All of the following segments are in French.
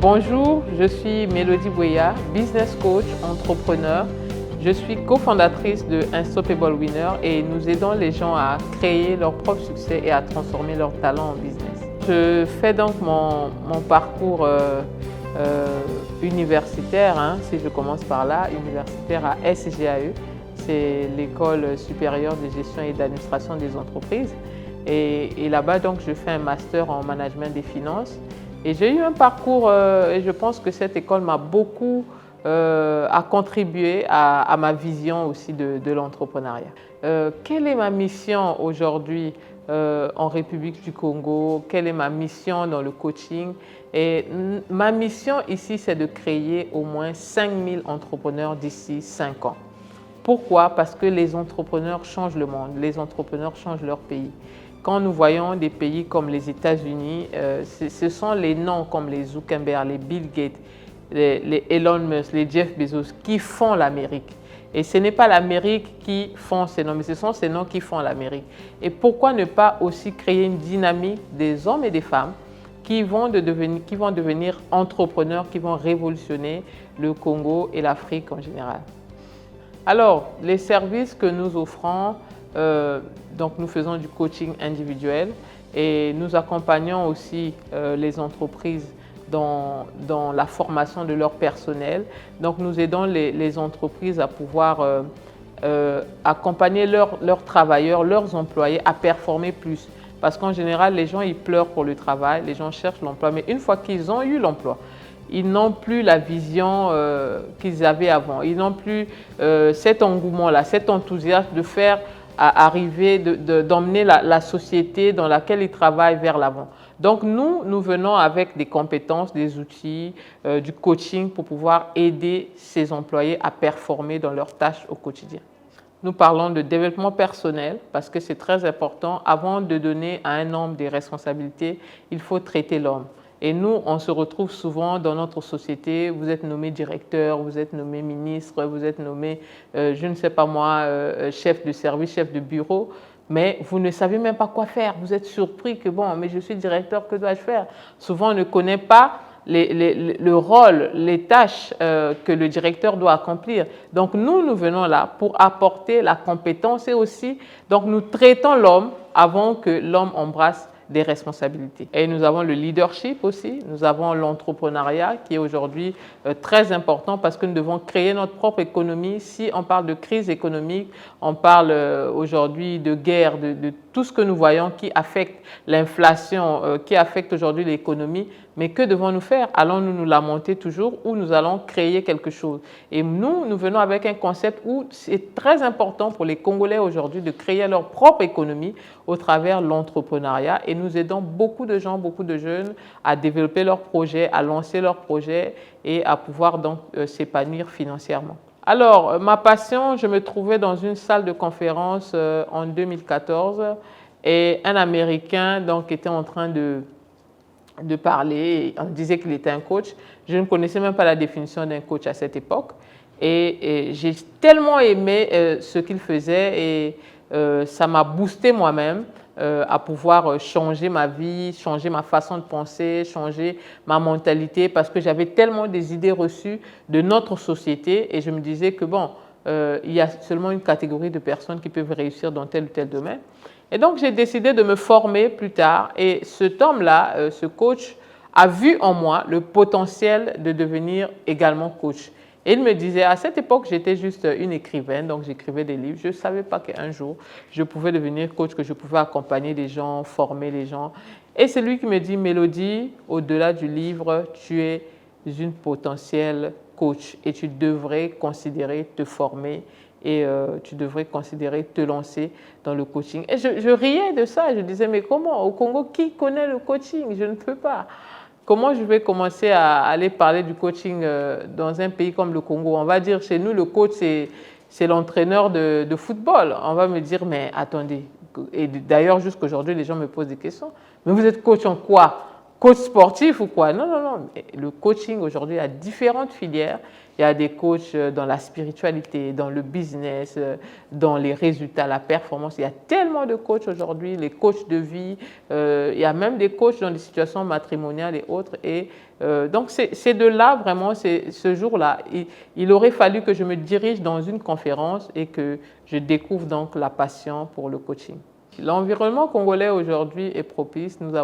Bonjour, je suis Mélodie Bouya, business coach, entrepreneur. Je suis cofondatrice de Unstoppable Winner et nous aidons les gens à créer leur propre succès et à transformer leur talent en business. Je fais donc mon parcours universitaire, si je commence par là, universitaire à SGAE. C'est l'École supérieure de gestion et d'administration des entreprises. Et là-bas, donc, je fais un master en management des finances. Et j'ai eu un parcours, et je pense que cette école m'a beaucoup contribué à ma vision aussi de l'entrepreneuriat. Quelle est ma mission aujourd'hui en République du Congo? Quelle est ma mission dans le coaching? Et ma mission ici, c'est de créer au moins 5000 entrepreneurs d'ici 5 ans. Pourquoi? Parce que les entrepreneurs changent le monde, les entrepreneurs changent leur pays. Quand nous voyons des pays comme les États-Unis, ce sont les noms comme les Zuckerberg, les Bill Gates, les Elon Musk, les Jeff Bezos qui font l'Amérique. Et ce n'est pas l'Amérique qui font ces noms, mais ce sont ces noms qui font l'Amérique. Et pourquoi ne pas aussi créer une dynamique des hommes et des femmes qui vont devenir entrepreneurs, qui vont révolutionner le Congo et l'Afrique en général. Alors, les services que nous offrons, donc nous faisons du coaching individuel et nous accompagnons aussi les entreprises dans la formation de leur personnel. Donc nous aidons les entreprises à pouvoir accompagner leurs travailleurs, leurs employés à performer plus. Parce qu'en général, les gens ils pleurent pour le travail, les gens cherchent l'emploi, mais une fois qu'ils ont eu l'emploi, ils n'ont plus la vision qu'ils avaient avant. Ils n'ont plus cet engouement-là, cet enthousiasme de faire arriver, d'emmener la société dans laquelle ils travaillent vers l'avant. Donc nous venons avec des compétences, des outils, du coaching pour pouvoir aider ces employés à performer dans leurs tâches au quotidien. Nous parlons de développement personnel parce que c'est très important. Avant de donner à un homme des responsabilités, il faut traiter l'homme. Et nous, on se retrouve souvent dans notre société, vous êtes nommé directeur, vous êtes nommé ministre, vous êtes nommé, je ne sais pas moi, chef de service, chef de bureau, mais vous ne savez même pas quoi faire. Vous êtes surpris que, bon, mais je suis directeur, que dois-je faire? Souvent, on ne connaît pas le rôle, les tâches que le directeur doit accomplir. Donc, nous venons là pour apporter la compétence et aussi, donc nous traitons l'homme avant que l'homme embrasse des responsabilités. Et nous avons le leadership aussi, nous avons l'entrepreneuriat qui est aujourd'hui très important parce que nous devons créer notre propre économie. Si on parle de crise économique, on parle aujourd'hui de guerre, de tout ce que nous voyons qui affecte l'inflation, qui affecte aujourd'hui l'économie. Mais que devons-nous faire? Allons-nous nous lamenter toujours ou nous allons créer quelque chose? Et nous venons avec un concept où c'est très important pour les Congolais aujourd'hui de créer leur propre économie au travers de l'entrepreneuriat. Et nous aidons beaucoup de gens, beaucoup de jeunes à développer leurs projets, à lancer leurs projets et à pouvoir donc s'épanouir financièrement. Alors, ma passion, je me trouvais dans une salle de conférence en 2014 et un Américain donc, était en train de parler, on disait qu'il était un coach. Je ne connaissais même pas la définition d'un coach à cette époque. Et j'ai tellement aimé ce qu'il faisait et ça m'a boosté moi-même à pouvoir changer ma vie, changer ma façon de penser, changer ma mentalité parce que j'avais tellement des idées reçues de notre société et je me disais que bon, il y a seulement une catégorie de personnes qui peuvent réussir dans tel ou tel domaine. Et donc, j'ai décidé de me former plus tard et cet homme-là, ce coach, a vu en moi le potentiel de devenir également coach. Et il me disait, à cette époque, j'étais juste une écrivaine, donc j'écrivais des livres. Je ne savais pas qu'un jour, je pouvais devenir coach, que je pouvais accompagner les gens, former les gens. Et c'est lui qui me dit, Mélodie, au-delà du livre, tu es une potentielle coach et tu devrais considérer te former et tu devrais considérer te lancer dans le coaching. Et je riais de ça, je disais, mais comment? Au Congo, qui connaît le coaching? Je ne peux pas. Comment je vais commencer à aller parler du coaching dans un pays comme le Congo? On va dire chez nous, le coach, c'est l'entraîneur de football. On va me dire, mais attendez, et d'ailleurs jusqu'à aujourd'hui, les gens me posent des questions, mais vous êtes coach en quoi? Coach sportif ou quoi? Non, non, non. Le coaching aujourd'hui a différentes filières. Il y a des coachs dans la spiritualité, dans le business, dans les résultats, la performance. Il y a tellement de coachs aujourd'hui, les coachs de vie. Il y a même des coachs dans des situations matrimoniales et autres. Et donc, c'est de là, vraiment, ce jour-là, il aurait fallu que je me dirige dans une conférence et que je découvre donc la passion pour le coaching. L'environnement congolais aujourd'hui est propice. Nous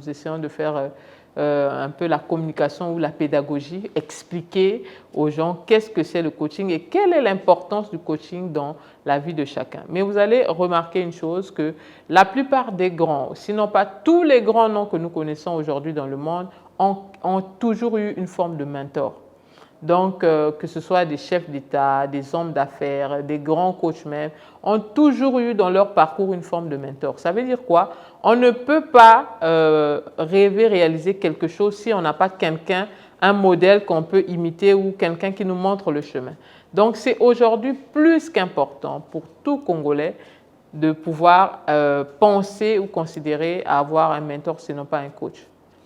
essayons de faire un peu la communication ou la pédagogie, expliquer aux gens qu'est-ce que c'est le coaching et quelle est l'importance du coaching dans la vie de chacun. Mais vous allez remarquer une chose, que la plupart des grands, sinon pas tous les grands noms que nous connaissons aujourd'hui dans le monde, ont toujours eu une forme de mentor. Donc, que ce soit des chefs d'État, des hommes d'affaires, des grands coachs même, ont toujours eu dans leur parcours une forme de mentor. Ça veut dire quoi? On ne peut pas rêver, réaliser quelque chose si on n'a pas quelqu'un, un modèle qu'on peut imiter ou quelqu'un qui nous montre le chemin. Donc, c'est aujourd'hui plus qu'important pour tout Congolais de pouvoir penser ou considérer à avoir un mentor, sinon pas un coach.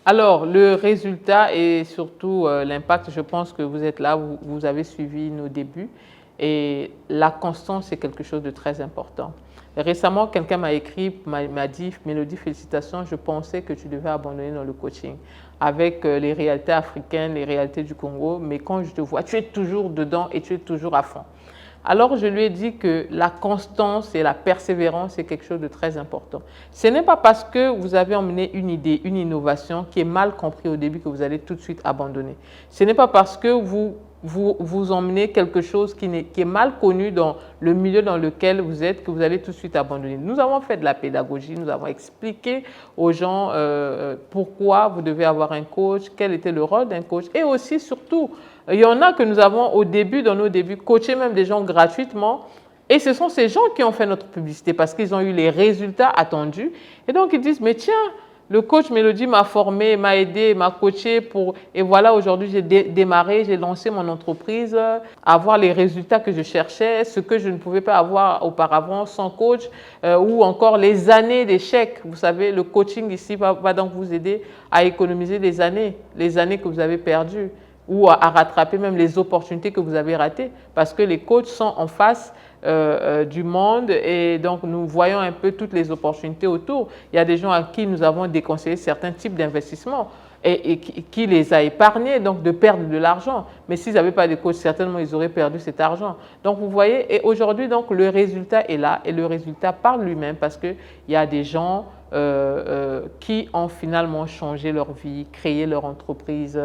Alors, le résultat et surtout l'impact, je pense que vous êtes là, vous avez suivi nos débuts et la constance, c'est quelque chose de très important. Récemment, quelqu'un m'a écrit, m'a dit, Mélodie, félicitations, je pensais que tu devais abandonner dans le coaching avec les réalités africaines, les réalités du Congo, mais quand je te vois, tu es toujours dedans et tu es toujours à fond. Alors, je lui ai dit que la constance et la persévérance, c'est quelque chose de très important. Ce n'est pas parce que vous avez emmené une idée, une innovation qui est mal comprise au début que vous allez tout de suite abandonner. Ce n'est pas parce que vous emmenez quelque chose qui est mal connu dans le milieu dans lequel vous êtes que vous allez tout de suite abandonner. Nous avons fait de la pédagogie, nous avons expliqué aux gens pourquoi vous devez avoir un coach, quel était le rôle d'un coach et aussi, surtout, il y en a que nous avons au début, dans nos débuts, coaché même des gens gratuitement. Et ce sont ces gens qui ont fait notre publicité parce qu'ils ont eu les résultats attendus. Et donc, ils disent, mais tiens, le coach Mélodie m'a formé, m'a aidé, m'a coaché pour… Et voilà, aujourd'hui, j'ai démarré, j'ai lancé mon entreprise, avoir les résultats que je cherchais, ce que je ne pouvais pas avoir auparavant sans coach, ou encore les années d'échecs. Vous savez, le coaching ici va donc vous aider à économiser les années que vous avez perdues, ou à rattraper même les opportunités que vous avez ratées, parce que les coachs sont en face du monde et donc nous voyons un peu toutes les opportunités autour. Il y a des gens à qui nous avons déconseillé certains types d'investissements et qui les a épargnés donc de perdre de l'argent. Mais s'ils n'avaient pas de coach, certainement ils auraient perdu cet argent. Donc vous voyez, et aujourd'hui donc le résultat est là et le résultat parle lui-même parce qu'il y a des gens qui ont finalement changé leur vie, créé leur entreprise,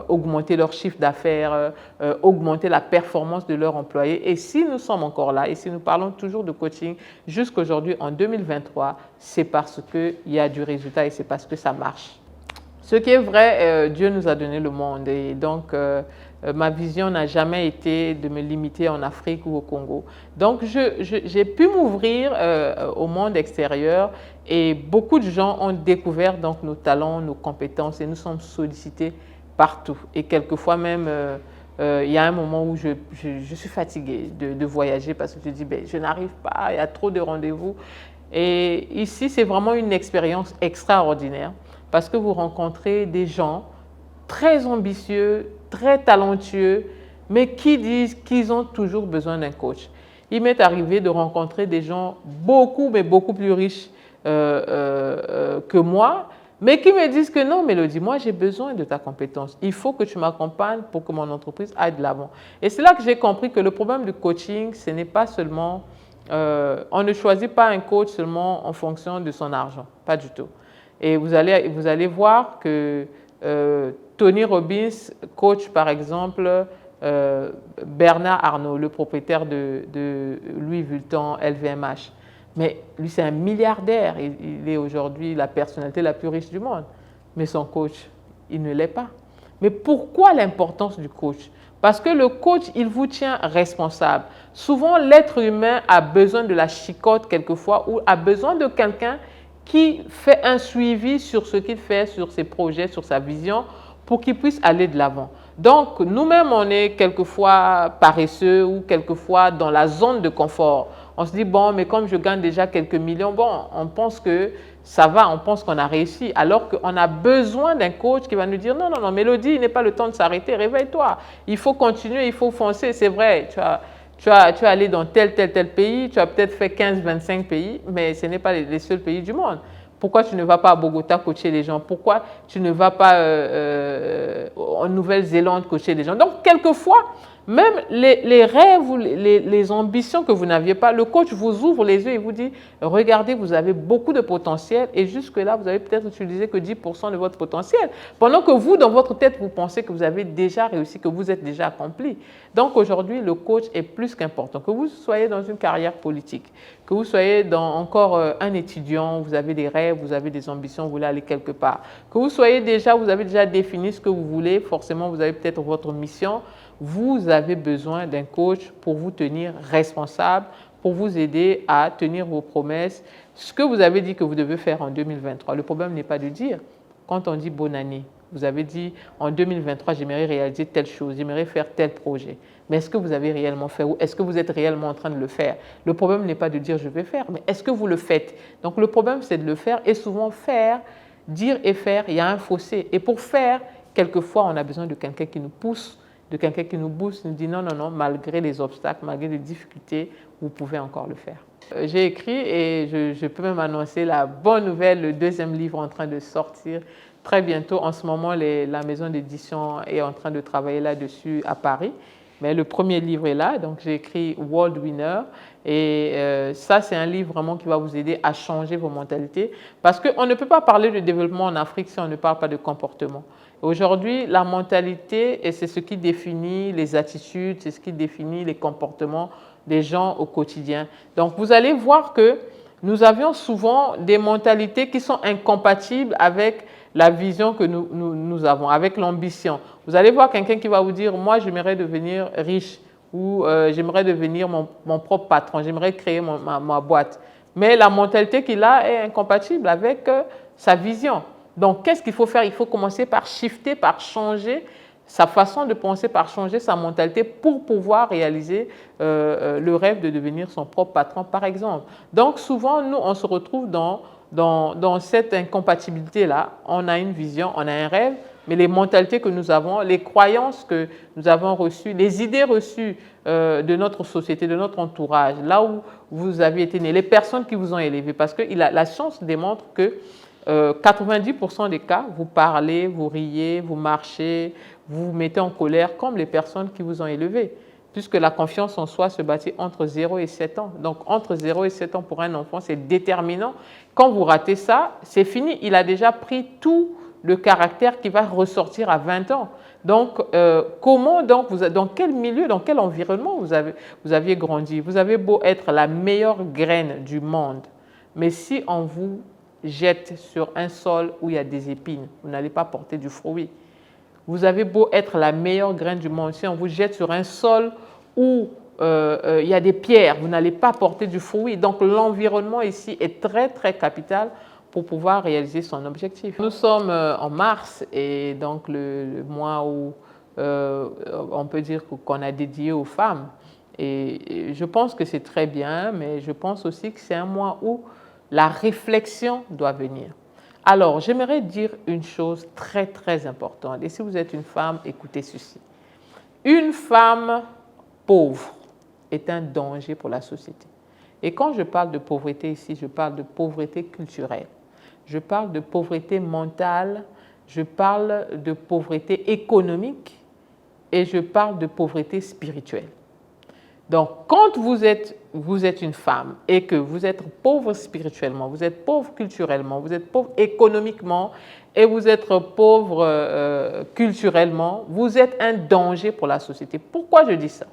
augmenté leur chiffre d'affaires, augmenté la performance de leurs employés. Et si nous sommes encore là, et si nous parlons toujours de coaching jusqu'aujourd'hui en 2023, c'est parce qu'il y a du résultat et c'est parce que ça marche. Ce qui est vrai, Dieu nous a donné le monde et donc ma vision n'a jamais été de me limiter en Afrique ou au Congo. Donc j'ai pu m'ouvrir au monde extérieur et beaucoup de gens ont découvert donc nos talents, nos compétences et nous sommes sollicités partout. Et quelquefois même, il y a un moment où je suis fatiguée de voyager parce que je dis ben, je n'arrive pas, il y a trop de rendez-vous. Et ici, c'est vraiment une expérience extraordinaire parce que vous rencontrez des gens très ambitieux, très talentueux, mais qui disent qu'ils ont toujours besoin d'un coach. Il m'est arrivé de rencontrer des gens beaucoup, mais beaucoup plus riches que moi, mais qui me disent que non, Mélodie, moi j'ai besoin de ta compétence. Il faut que tu m'accompagnes pour que mon entreprise aille de l'avant. Et c'est là que j'ai compris que le problème du coaching, ce n'est pas seulement… on ne choisit pas un coach seulement en fonction de son argent, pas du tout. Et vous allez voir que Tony Robbins coach par exemple Bernard Arnault, le propriétaire de Louis Vuitton, LVMH. Mais lui, c'est un milliardaire. Il est aujourd'hui la personnalité la plus riche du monde. Mais son coach, il ne l'est pas. Mais pourquoi l'importance du coach? Parce que le coach, il vous tient responsable. Souvent, l'être humain a besoin de la chicotte quelquefois ou a besoin de quelqu'un qui fait un suivi sur ce qu'il fait, sur ses projets, sur sa vision, pour qu'il puisse aller de l'avant. Donc, nous-mêmes, on est quelquefois paresseux ou quelquefois dans la zone de confort. On se dit, bon, mais comme je gagne déjà quelques millions, bon, on pense que ça va, on pense qu'on a réussi. Alors qu'on a besoin d'un coach qui va nous dire, non, non, non, Mélodie, il n'est pas le temps de s'arrêter, réveille-toi. Il faut continuer, il faut foncer, c'est vrai. Tu as allé dans tel pays, tu as peut-être fait 15-25 pays, mais ce n'est pas les seuls pays du monde. Pourquoi tu ne vas pas à Bogota coacher les gens? Pourquoi tu ne vas pas en Nouvelle-Zélande coacher les gens? Donc, quelquefois, même les rêves ou les ambitions que vous n'aviez pas, le coach vous ouvre les yeux et vous dit, regardez, vous avez beaucoup de potentiel et jusque-là, vous avez peut-être utilisé que 10% de votre potentiel. Pendant que vous, dans votre tête, vous pensez que vous avez déjà réussi, que vous êtes déjà accompli. Donc, aujourd'hui, le coach est plus qu'important. Que vous soyez dans une carrière politique, que vous soyez encore un étudiant, vous avez des rêves, vous avez des ambitions, vous voulez aller quelque part. Que vous soyez déjà, vous avez déjà défini ce que vous voulez, forcément, vous avez peut-être votre mission. Vous avez besoin d'un coach pour vous tenir responsable, pour vous aider à tenir vos promesses. Ce que vous avez dit que vous devez faire en 2023, le problème n'est pas de dire, quand on dit bonne année, vous avez dit en 2023, j'aimerais réaliser telle chose, j'aimerais faire tel projet. Mais est-ce que vous avez réellement fait ou est-ce que vous êtes réellement en train de le faire? Le problème n'est pas de dire je vais faire, mais est-ce que vous le faites? Donc le problème, c'est de le faire et souvent faire, dire et faire, il y a un fossé. Et pour faire, quelquefois, on a besoin de quelqu'un qui nous pousse, de quelqu'un qui nous booste, nous dit non, non, non, malgré les obstacles, malgré les difficultés, vous pouvez encore le faire. J'ai écrit et je peux même annoncer la bonne nouvelle, le deuxième livre en train de sortir très bientôt. En ce moment, la maison d'édition est en train de travailler là-dessus à Paris. Mais le premier livre est là, donc j'ai écrit World Winner et ça c'est un livre vraiment qui va vous aider à changer vos mentalités parce qu'on ne peut pas parler de développement en Afrique si on ne parle pas de comportement. Aujourd'hui, la mentalité, et c'est ce qui définit les attitudes, c'est ce qui définit les comportements des gens au quotidien. Donc vous allez voir que nous avions souvent des mentalités qui sont incompatibles avec la vision que nous avons, avec l'ambition. Vous allez voir quelqu'un qui va vous dire, moi j'aimerais devenir riche ou j'aimerais devenir mon propre patron, j'aimerais créer ma boîte. Mais la mentalité qu'il a est incompatible avec sa vision. Donc qu'est-ce qu'il faut faire? Il faut commencer par shifter, par changer sa façon de penser, par changer sa mentalité pour pouvoir réaliser le rêve de devenir son propre patron, par exemple. Donc souvent, nous, on se retrouve dans cette incompatibilité-là. On a une vision, on a un rêve, mais les mentalités que nous avons, les croyances que nous avons reçues, les idées reçues de notre société, de notre entourage, là où vous avez été né, les personnes qui vous ont élevé, parce que la science démontre que 90% des cas, vous parlez, vous riez, vous marchez, vous vous mettez en colère comme les personnes qui vous ont élevé, puisque la confiance en soi se bâtit entre 0 et 7 ans. Donc, entre 0 et 7 ans pour un enfant, c'est déterminant. Quand vous ratez ça, c'est fini. Il a déjà pris tout le caractère qui va ressortir à 20 ans. Donc, dans quel milieu, dans quel environnement vous aviez grandi? Vous avez beau être la meilleure graine du monde, mais si on vous jette sur un sol où il y a des épines, vous n'allez pas porter du fruit. Vous avez beau être la meilleure graine du monde, si on vous jette sur un sol où il y a des pierres, vous n'allez pas porter du fruit. Donc l'environnement ici est très très capital pour pouvoir réaliser son objectif. Nous sommes en mars et donc le mois où on peut dire qu'on a dédié aux femmes. Et je pense que c'est très bien, mais je pense aussi que c'est un mois où la réflexion doit venir. Alors, j'aimerais dire une chose très, très importante. Et si vous êtes une femme, écoutez ceci. Une femme pauvre est un danger pour la société. Et quand je parle de pauvreté ici, je parle de pauvreté culturelle. Je parle de pauvreté mentale, je parle de pauvreté économique et je parle de pauvreté spirituelle. Donc, quand vous êtes une femme et que vous êtes pauvre spirituellement, vous êtes pauvre culturellement, vous êtes pauvre économiquement et vous êtes pauvre culturellement, vous êtes un danger pour la société. Pourquoi je dis ça?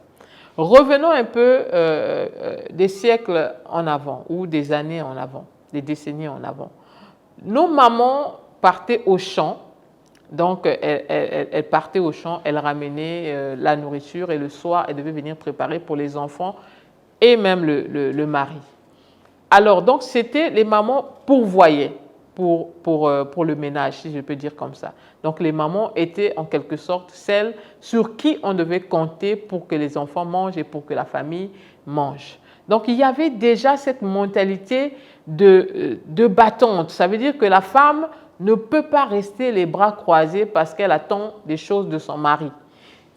Revenons un peu des siècles en avant ou des années en avant, des décennies en avant. Nos mamans partaient au champ. Donc, elle partait au champ, elle ramenait la nourriture et le soir, elle devait venir préparer pour les enfants et même le mari. Alors, donc, c'était les mamans pourvoyaient. pour le ménage, si je peux dire comme ça. Donc les mamans étaient en quelque sorte celles sur qui on devait compter pour que les enfants mangent et pour que la famille mange. Donc il y avait déjà cette mentalité de battante. Ça veut dire que la femme ne peut pas rester les bras croisés parce qu'elle attend des choses de son mari.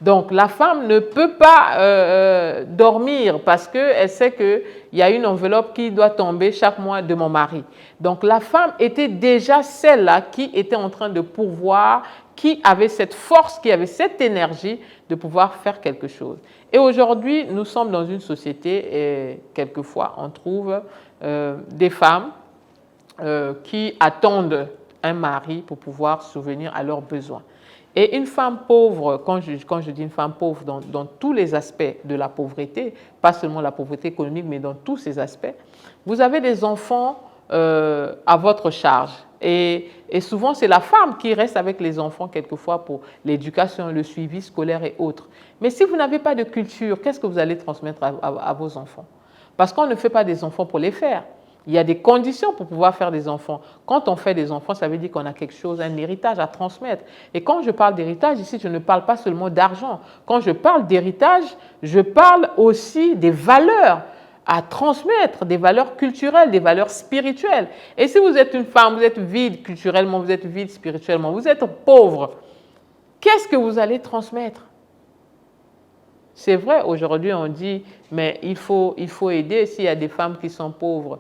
Donc, la femme ne peut pas dormir parce qu'elle sait qu'il y a une enveloppe qui doit tomber chaque mois de mon mari. Donc, la femme était déjà celle-là qui était en train de pourvoir, qui avait cette force, qui avait cette énergie de pouvoir faire quelque chose. Et aujourd'hui, nous sommes dans une société et quelquefois, on trouve des femmes qui attendent un mari pour pouvoir subvenir à leurs besoins. Et une femme pauvre, quand je dis une femme pauvre, dans tous les aspects de la pauvreté, pas seulement la pauvreté économique, mais dans tous ces aspects, vous avez des enfants à votre charge. Et souvent, c'est la femme qui reste avec les enfants quelquefois pour l'éducation, le suivi scolaire et autres. Mais si vous n'avez pas de culture, qu'est-ce que vous allez transmettre à vos enfants? Parce qu'on ne fait pas des enfants pour les faire. Il y a des conditions pour pouvoir faire des enfants. Quand on fait des enfants, ça veut dire qu'on a quelque chose, un héritage à transmettre. Et quand je parle d'héritage, ici, je ne parle pas seulement d'argent. Quand je parle d'héritage, je parle aussi des valeurs à transmettre, des valeurs culturelles, des valeurs spirituelles. Et si vous êtes une femme, vous êtes vide culturellement, vous êtes vide spirituellement, vous êtes pauvre, qu'est-ce que vous allez transmettre? C'est vrai, aujourd'hui, on dit, mais il faut aider s'il y a des femmes qui sont pauvres.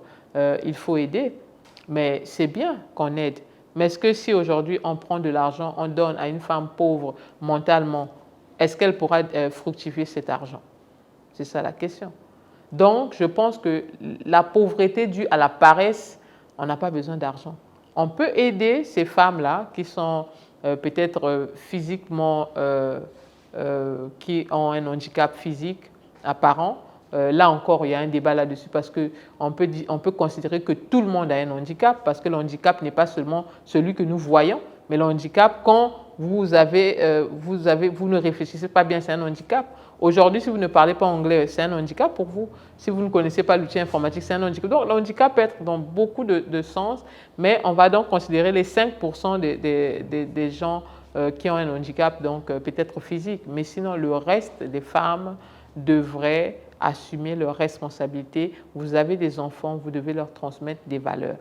Il faut aider, mais c'est bien qu'on aide. Mais est-ce que si aujourd'hui on prend de l'argent, on donne à une femme pauvre mentalement, est-ce qu'elle pourra fructifier cet argent? C'est ça la question. Donc, je pense que la pauvreté due à la paresse, on n'a pas besoin d'argent. On peut aider ces femmes-là qui sont peut-être physiquement, qui ont un handicap physique apparent. Là encore, il y a un débat là-dessus parce qu'on peut considérer que tout le monde a un handicap parce que le handicap n'est pas seulement celui que nous voyons, mais le handicap, quand vous ne réfléchissez pas bien, c'est un handicap. Aujourd'hui, si vous ne parlez pas anglais, c'est un handicap pour vous. Si vous ne connaissez pas l'outil informatique, c'est un handicap. Donc, le handicap peut être dans beaucoup de sens, mais on va donc considérer les 5% des gens qui ont un handicap, donc peut-être physique. Mais sinon, le reste des femmes devraient assumer leurs responsabilités. Vous avez des enfants, vous devez leur transmettre des valeurs.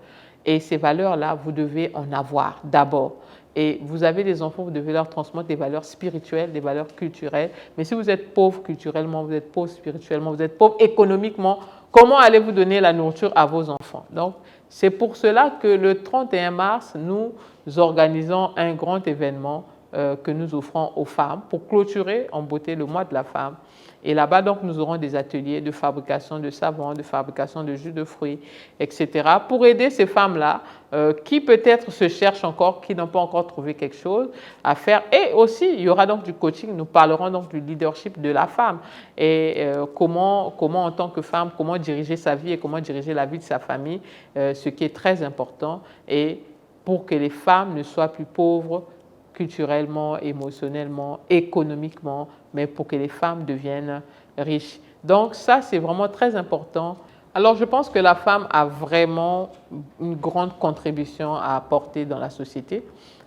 Et ces valeurs-là, vous devez en avoir d'abord. Et vous avez des enfants, vous devez leur transmettre des valeurs spirituelles, des valeurs culturelles. Mais si vous êtes pauvre culturellement, vous êtes pauvre spirituellement, vous êtes pauvre économiquement, comment allez-vous donner la nourriture à vos enfants? Donc, c'est pour cela que le 31 mars, nous organisons un grand événement que nous offrons aux femmes pour clôturer en beauté le mois de la femme. Et là-bas, donc, nous aurons des ateliers de fabrication de savon, de fabrication de jus de fruits, etc. pour aider ces femmes-là qui peut-être se cherchent encore, qui n'ont pas encore trouvé quelque chose à faire. Et aussi, il y aura donc du coaching. Nous parlerons donc du leadership de la femme et comment en tant que femme, comment diriger sa vie et comment diriger la vie de sa famille, ce qui est très important. Et pour que les femmes ne soient plus pauvres, culturellement, émotionnellement, économiquement, mais pour que les femmes deviennent riches. Donc ça, c'est vraiment très important. Alors je pense que la femme a vraiment une grande contribution à apporter dans la société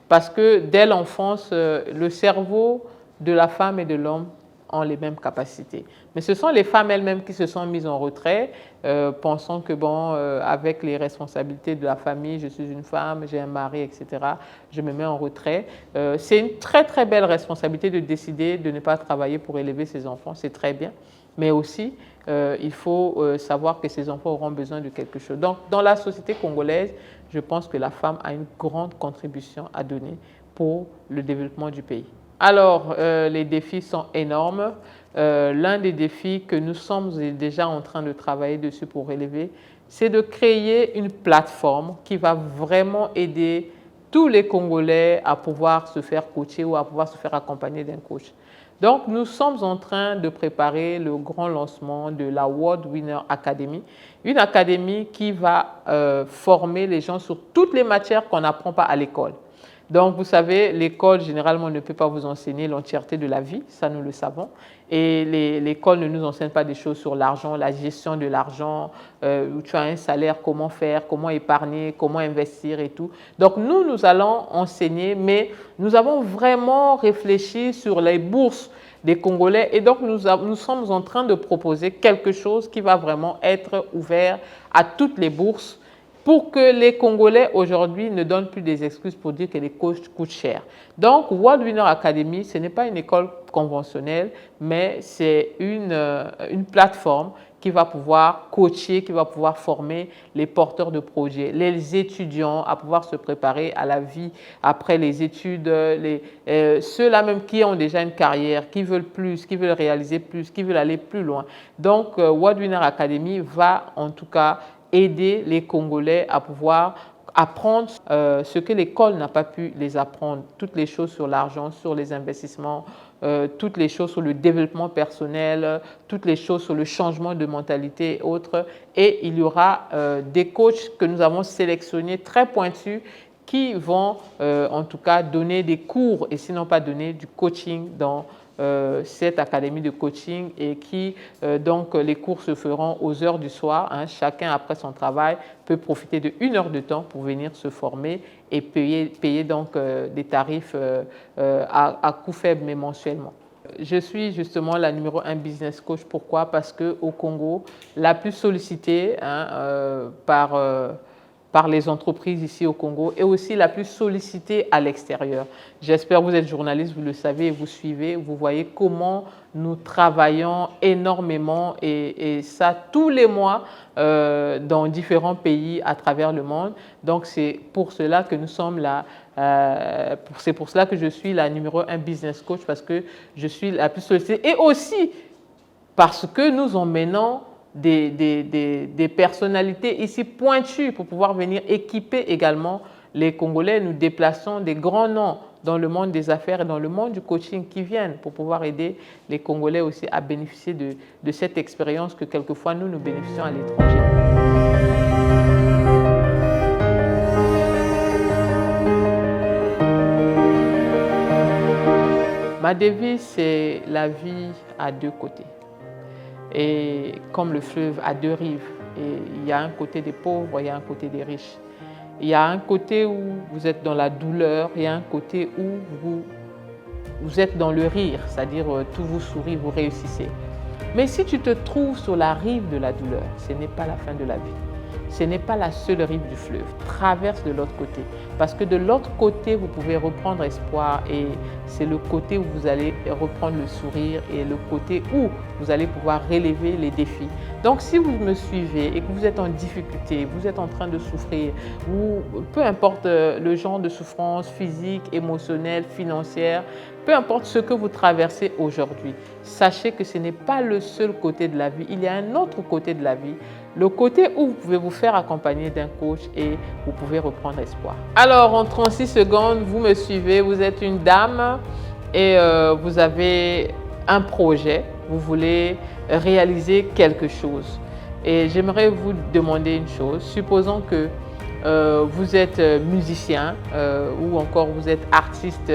parce que dès l'enfance, le cerveau de la femme et de l'homme ont les mêmes capacités. Mais ce sont les femmes elles-mêmes qui se sont mises en retrait, pensant que bon, avec les responsabilités de la famille, je suis une femme, j'ai un mari, etc., je me mets en retrait. C'est une très très belle responsabilité de décider de ne pas travailler pour élever ses enfants, c'est très bien. Mais aussi, il faut savoir que ces enfants auront besoin de quelque chose. Donc, dans la société congolaise, je pense que la femme a une grande contribution à donner pour le développement du pays. Alors, les défis sont énormes. L'un des défis que nous sommes déjà en train de travailler dessus pour relever, c'est de créer une plateforme qui va vraiment aider tous les Congolais à pouvoir se faire coacher ou à pouvoir se faire accompagner d'un coach. Donc, nous sommes en train de préparer le grand lancement de la World Winner Academy, une académie qui va former les gens sur toutes les matières qu'on n'apprend pas à l'école. Donc, vous savez, l'école, généralement, ne peut pas vous enseigner l'entièreté de la vie, ça nous le savons. Et l'école ne nous enseigne pas des choses sur l'argent, la gestion de l'argent, où tu as un salaire, comment faire, comment épargner, comment investir et tout. Donc, nous allons enseigner, mais nous avons vraiment réfléchi sur les bourses des Congolais. Et donc, nous sommes en train de proposer quelque chose qui va vraiment être ouvert à toutes les bourses pour que les Congolais aujourd'hui ne donnent plus des excuses pour dire que les coachs coûtent cher. Donc, World Winner Academy, ce n'est pas une école conventionnelle, mais c'est une plateforme qui va pouvoir coacher, qui va pouvoir former les porteurs de projets, les étudiants à pouvoir se préparer à la vie après les études, ceux-là même qui ont déjà une carrière, qui veulent plus, qui veulent réaliser plus, qui veulent aller plus loin. Donc, World Winner Academy va en tout cas aider les Congolais à pouvoir apprendre ce que l'école n'a pas pu les apprendre, toutes les choses sur l'argent, sur les investissements, toutes les choses sur le développement personnel, toutes les choses sur le changement de mentalité et autres. Et il y aura des coachs que nous avons sélectionnés très pointus qui vont en tout cas donner des cours et sinon pas donner du coaching dans cette académie de coaching et qui, donc, les cours se feront aux heures du soir. Hein, chacun, après son travail, peut profiter de 1 heure de temps pour venir se former et payer donc des tarifs à coût faible, mais mensuellement. Je suis justement la numéro 1 business coach. Pourquoi? Parce qu'au Congo, la plus sollicitée par les entreprises ici au Congo et aussi la plus sollicitée à l'extérieur. J'espère que vous êtes journaliste, vous le savez, vous suivez, vous voyez comment nous travaillons énormément et ça tous les mois dans différents pays à travers le monde. Donc, c'est pour cela que nous sommes là. C'est pour cela que je suis la numéro 1 business coach parce que je suis la plus sollicitée et aussi parce que nous emmenons des personnalités ici pointues pour pouvoir venir équiper également les Congolais. Nous déplaçons des grands noms dans le monde des affaires et dans le monde du coaching qui viennent pour pouvoir aider les Congolais aussi à bénéficier de cette expérience que quelquefois nous bénéficions à l'étranger. Ma devise, c'est la vie à 2 côtés. Et comme le fleuve a 2 rives, et il y a un côté des pauvres, il y a un côté des riches. Il y a un côté où vous êtes dans la douleur, il y a un côté où vous êtes dans le rire, c'est-à-dire tout vous sourit, vous réussissez. Mais si tu te trouves sur la rive de la douleur, ce n'est pas la fin de la vie. Ce n'est pas la seule rive du fleuve. Traverse de l'autre côté. Parce que de l'autre côté, vous pouvez reprendre espoir et c'est le côté où vous allez reprendre le sourire et le côté où vous allez pouvoir relever les défis. Donc, si vous me suivez et que vous êtes en difficulté, vous êtes en train de souffrir ou peu importe le genre de souffrance physique, émotionnelle, financière, peu importe ce que vous traversez aujourd'hui, sachez que ce n'est pas le seul côté de la vie. Il y a un autre côté de la vie. Le côté où vous pouvez vous faire accompagner d'un coach et vous pouvez reprendre espoir. Alors, en 36 secondes, vous me suivez, vous êtes une dame et vous avez un projet, vous voulez réaliser quelque chose. Et j'aimerais vous demander une chose. Supposons que vous êtes musicien ou encore vous êtes artiste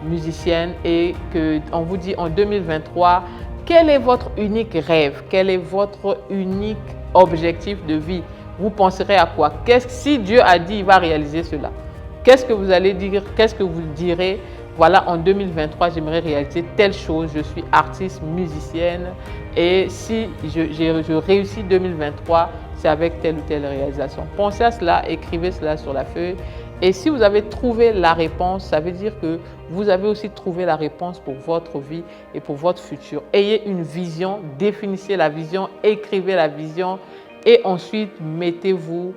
musicienne et qu'on vous dit en 2023, quel est votre unique rêve? Quel est votre unique objectif de vie? Vous penserez à quoi? Si Dieu a dit il va réaliser cela, qu'est-ce que vous allez dire? Qu'est-ce que vous direz? Voilà, en 2023, j'aimerais réaliser telle chose. Je suis artiste, musicienne et si je réussis 2023, c'est avec telle ou telle réalisation. Pensez à cela, écrivez cela sur la feuille. Et si vous avez trouvé la réponse, ça veut dire que vous avez aussi trouvé la réponse pour votre vie et pour votre futur. Ayez une vision, définissez la vision, écrivez la vision et ensuite mettez-vous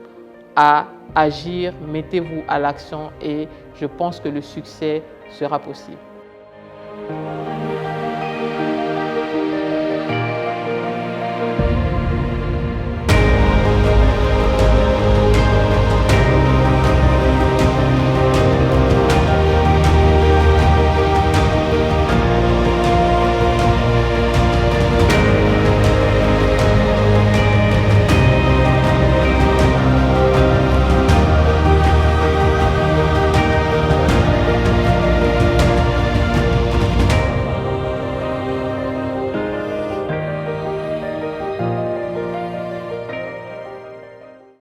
à agir, mettez-vous à l'action et je pense que le succès sera possible.